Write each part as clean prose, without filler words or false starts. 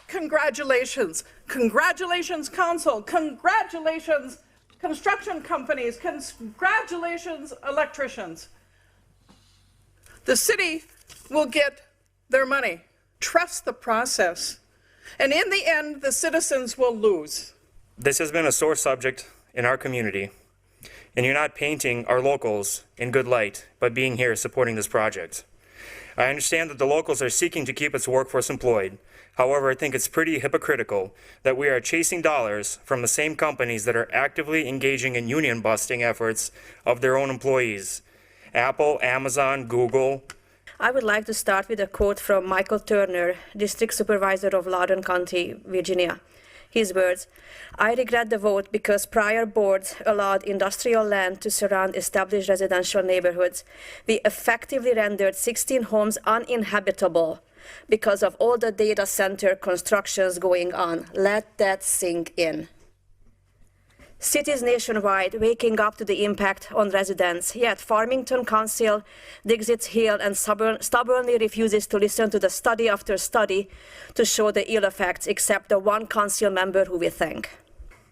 congratulations. Congratulations, council. Congratulations, construction companies. Congratulations, electricians. The city will get their money. Trust the process. And in the end, the citizens will lose. This has been a sore subject in our community, and you're not painting our locals in good light by being here supporting this project. I understand that the locals are seeking to keep its workforce employed. However, I think it's pretty hypocritical that we are chasing dollars from the same companies that are actively engaging in union busting efforts of their own employees. Apple, Amazon, Google. I would like to start with a quote from Michael Turner, District Supervisor of Loudoun County, Virginia. His words, "I regret the vote because prior boards allowed industrial land to surround established residential neighborhoods. We effectively rendered 16 homes uninhabitable because of all the data center constructions going on. Let that sink in." Cities nationwide waking up to the impact on residents, yet Farmington Council digs its heel and stubbornly refuses to listen to the study after study to show the ill effects, except the one council member who we thank.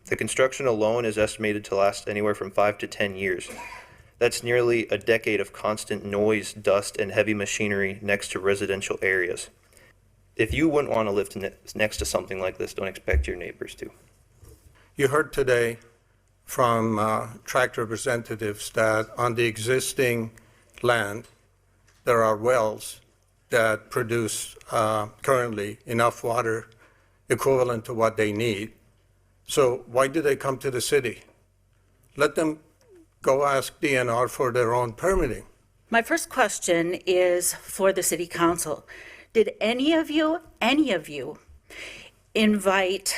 The construction alone is estimated to last anywhere from 5 to 10 years. That's nearly a decade of constant noise, dust, and heavy machinery next to residential areas. If you wouldn't want to live next to something like this, don't expect your neighbors to. You heard today from Tract representatives that on the existing land, there are wells that produce currently enough water equivalent to what they need. So why do they come to the city? Let them go ask DNR for their own permitting. My first question is for the city council. Did any of you invite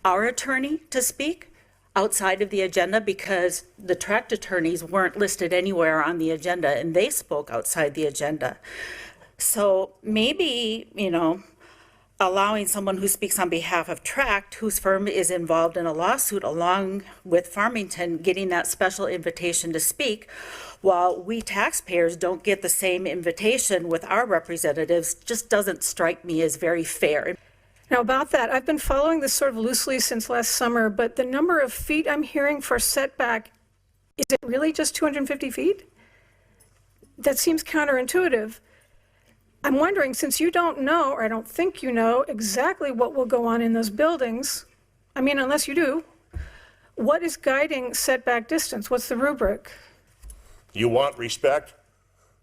our attorney to speak outside of the agenda, because the Tract attorneys weren't listed anywhere on the agenda and they spoke outside the agenda? So maybe, allowing someone who speaks on behalf of Tract, whose firm is involved in a lawsuit along with Farmington, getting that special invitation to speak, while we taxpayers don't get the same invitation with our representatives, just doesn't strike me as very fair. Now about that, I've been following this sort of loosely since last summer, but the number of feet I'm hearing for setback, is it really just 250 feet? That seems counterintuitive. I'm wondering, since you don't know, or I don't think you know, exactly what will go on in those buildings, I mean, unless you do, what is guiding setback distance? What's the rubric? You want respect,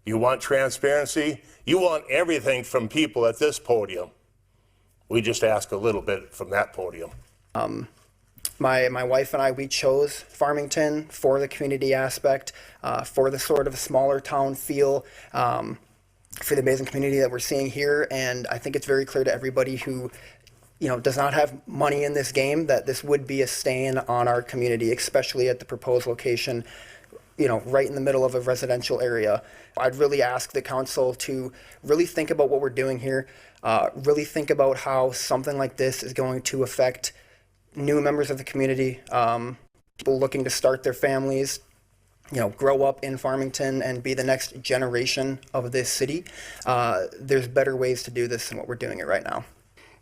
you want transparency, you want everything from people at this podium. We just ask a little bit from that podium. My wife and I, we chose Farmington for the community aspect, for the sort of smaller town feel, for the amazing community that we're seeing here. And I think it's very clear to everybody who does not have money in this game that this would be a stain on our community, especially at the proposed location, right in the middle of a residential area. I'd really ask the council to really think about what we're doing here, really think about how something like this is going to affect new members of the community, people looking to start their families, grow up in Farmington and be the next generation of this city. There's better ways to do this than what we're doing it right now.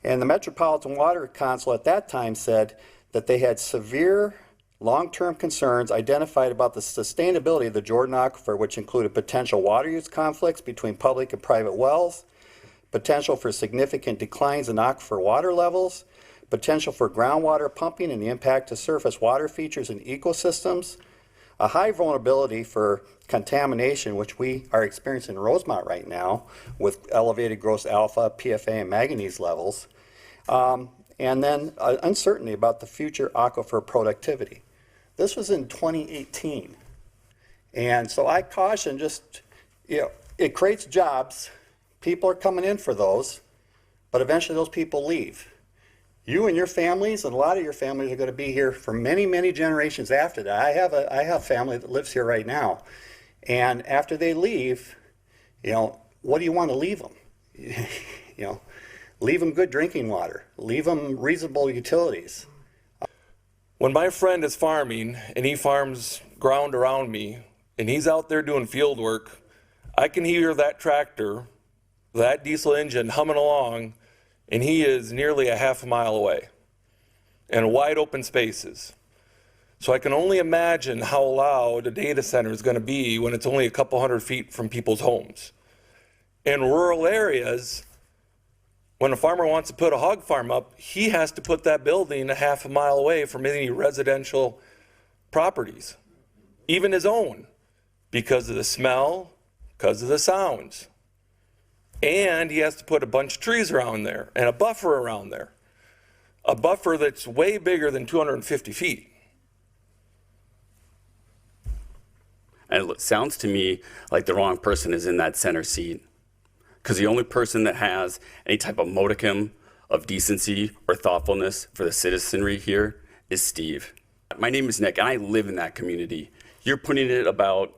And the Metropolitan Water Council at that time said that they had severe long-term concerns identified about the sustainability of the Jordan Aquifer, which included potential water use conflicts between public and private wells, potential for significant declines in aquifer water levels, potential for groundwater pumping and the impact to surface water features and ecosystems, a high vulnerability for contamination, which we are experiencing in Rosemont right now with elevated gross alpha, PFA, and manganese levels, and then uncertainty about the future aquifer productivity. This was in 2018. And so I caution it creates jobs. People are coming in for those, but eventually those people leave. You and your families, and a lot of your families, are going to be here for many, many generations after that. I have family that lives here right now. And after they leave, what do you want to leave them? Leave them good drinking water. Leave them reasonable utilities. When my friend is farming and he farms ground around me and he's out there doing field work, I can hear that tractor, that diesel engine humming along and he is nearly a half a mile away and wide open spaces. So I can only imagine how loud a data center is going to be when it's only a couple hundred feet from people's homes. In rural areas, when a farmer wants to put a hog farm up, he has to put that building a half a mile away from any residential properties, even his own, because of the smell, because of the sounds. And he has to put a bunch of trees around there and a buffer around there, a buffer that's way bigger than 250 feet. And it sounds to me like the wrong person is in that center seat, because the only person that has any type of modicum of decency or thoughtfulness for the citizenry here is Steve. My name is Nick, and I live in that community. You're putting it about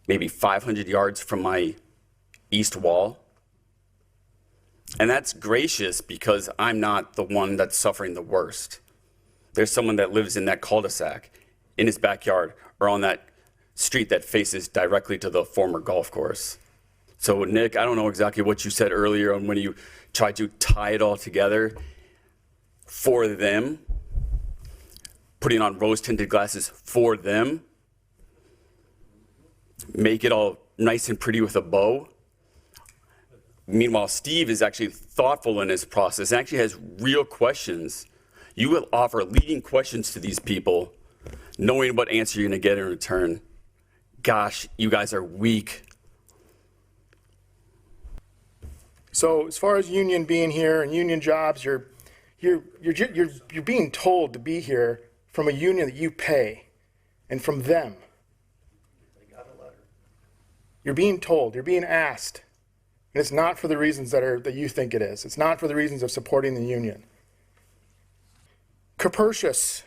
maybe 500 yards from my east wall. And that's gracious because I'm not the one that's suffering the worst. There's someone that lives in that cul-de-sac, in his backyard, or on that street that faces directly to the former golf course. So Nick, I don't know exactly what you said earlier on when you tried to tie it all together for them, putting on rose-tinted glasses for them, make it all nice and pretty with a bow. Meanwhile, Steve is actually thoughtful in his process and actually has real questions. You will offer leading questions to these people, knowing what answer you're going to get in return. Gosh, you guys are weak. So as far as union being here and union jobs, you're being told to be here from a union that you pay, and from them. You're being told, you're being asked, and it's not for the reasons that you think it is. It's not for the reasons of supporting the union. Capricious.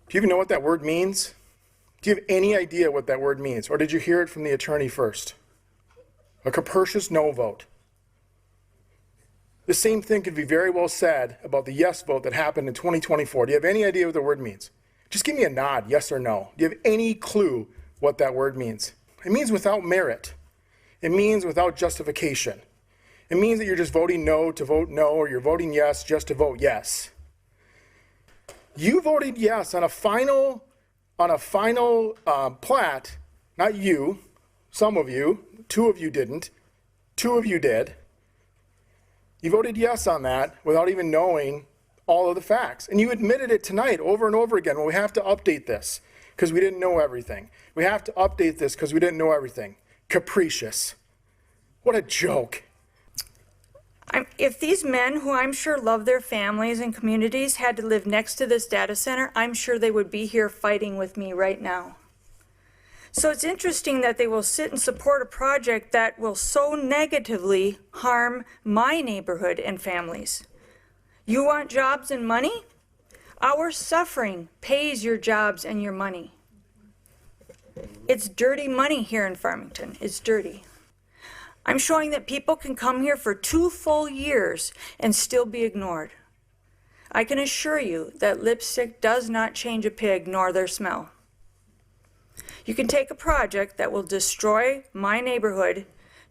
Do you even know what that word means? Do you have any idea what that word means? Or did you hear it from the attorney first? A capricious no vote. The same thing could be very well said about the yes vote that happened in 2024. Do you have any idea what the word means? Just give me a nod, yes or no. Do you have any clue what that word means? It means without merit. It means without justification. It means that you're just voting no to vote no, or you're voting yes just to vote yes. You voted yes on a final plat, not you, some of you, 2 of you didn't, 2 of you did. You voted yes on that without even knowing all of the facts. And you admitted it tonight over and over again. Well, we have to update this because we didn't know everything. We have to update this because we didn't know everything. Capricious. What a joke. If these men, who I'm sure love their families and communities, had to live next to this data center, I'm sure they would be here fighting with me right now. So it's interesting that they will sit and support a project that will so negatively harm my neighborhood and families. You want jobs and money? Our suffering pays your jobs and your money. It's dirty money here in Farmington. It's dirty. I'm showing that people can come here for 2 full years and still be ignored. I can assure you that lipstick does not change a pig nor their smell. You can take a project that will destroy my neighborhood,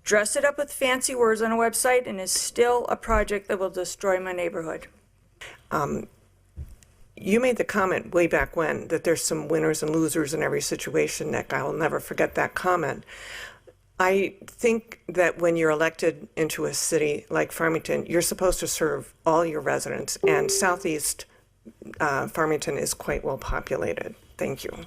dress it up with fancy words on a website, and is still a project that will destroy my neighborhood. You made the comment way back when that there's some winners and losers in every situation, Nick. I will never forget that comment. I think that when you're elected into a city like Farmington, you're supposed to serve all your residents, and Southeast Farmington is quite well populated. Thank you.